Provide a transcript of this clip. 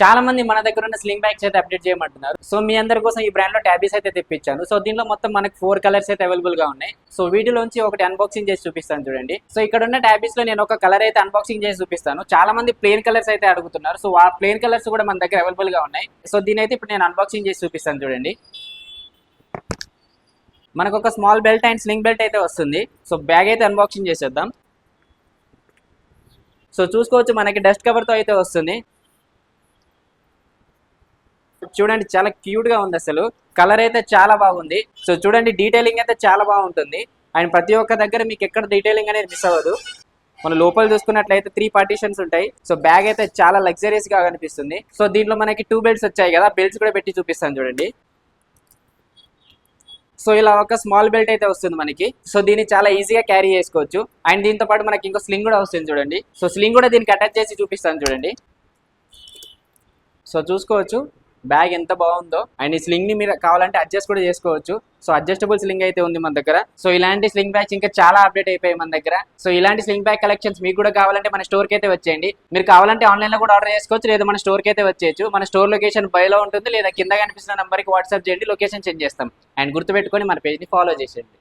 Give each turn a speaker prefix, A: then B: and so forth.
A: చాలా మంది మన దగ్గర ఉన్న స్లింగ్ బ్యాగ్స్ అయితే అప్డేట్ చేయమంటున్నారు. సో మీ అందరి కోసం ఈ బ్రాండ్ లో ట్యాబీస్ అయితే తెప్పించాను. సో దీనిలో మొత్తం మనకు 4 కలర్స్ అయితే అవైలబుల్ గా ఉన్నాయి. సో వీటిలోంచి ఒకటి అన్బాక్సింగ్ చేసి చూపిస్తాను చూడండి. సో ఇక్కడ ఉన్న ట్యాబీస్ లో నేను ఒక కలర్ అయితే అన్బాక్సింగ్ చేసి చూపిస్తాను. చాలా మంది ప్లెయిన్ కలర్స్ అయితే అడుగుతున్నారు. సో ఆ ప్లెయిన్ కలర్స్ కూడా మన దగ్గర అవైలబుల్ గా ఉన్నాయి. సో దీని అయితే ఇప్పుడు నేను అన్బాక్సింగ్ చేసి చూపిస్తాను చూడండి. మనకు ఒక small belt and sling belt అయితే వస్తుంది. సో బ్యాగ్ అయితే అన్బాక్సింగ్ చేసేద్దాం. సో చూసుకోవచ్చు మనకి డస్ట్ కవర్ తో అయితే వస్తుంది. చూడండి చాలా క్యూట్ గా ఉంది, అసలు కలర్ అయితే చాలా బాగుంది. సో చూడండి డీటెయిలింగ్ అయితే చాలా బాగుంటుంది అండ్ ప్రతి ఒక్క దగ్గర మీకు ఎక్కడ డీటెయిలింగ్ అనేది మిస్ అవ్వదు. మన లోపల చూసుకున్నట్లయితే 3 పార్టీషన్స్ ఉంటాయి. సో బ్యాగ్ అయితే చాలా లగ్జరియస్ గా కనిపిస్తుంది. సో దీంట్లో మనకి 2 బెల్ట్స్ వచ్చాయి కదా, బెల్ట్స్ కూడా పెట్టి చూపిస్తాను చూడండి. సో ఇలా ఒక స్మాల్ బెల్ట్ అయితే వస్తుంది మనకి. సో దీన్ని చాలా ఈజీగా క్యారీ చేసుకోవచ్చు అండ్ దీంతో పాటు మనకి ఇంకో స్లింగ్ కూడా వస్తుంది చూడండి. సో స్లింగ్ కూడా దీనికి అటాచ్ చేసి చూపిస్తాను చూడండి. సో చూసుకోవచ్చు బ్యాగ్ ఎంత బాగుందో అండ్ ఈ స్లింగ్ ని మీరు కావాలంటే అడ్జస్ట్ కూడా చేసుకోవచ్చు. సో అడ్జస్టబుల్ స్లింగ్ అయితే ఉంది మన దగ్గర. సో ఇలాంటి స్లింగ్ బ్యాగ్స్ ఇంకా చాలా అప్డేట్ అయిపోయాయి మన దగ్గర. సో ఇలాంటి స్లింగ్ బ్యాగ్ కలెక్షన్స్ మీకు కూడా కావాలంటే మన స్టోర్ కి అయితే వచ్చేయండి. మీరు కావాలంటే ఆన్లైన్ లో కూడా ఆర్డర్ చేసుకోవచ్చు, లేదా మన స్టోర్ కి అయితే వచ్చేయచ్చు. మన స్టోర్ లొకేషన్ బైలో ఉంటుంది, లేదా కింద కనిపిస్తున్న నంబర్కి వాట్సాప్ చేయండి, లొకేషన్ సెండ్ చేస్తాం. అండ్ గుర్తుపెట్టుకొని మన పేజ్ ని ఫాలో చేసేయండి.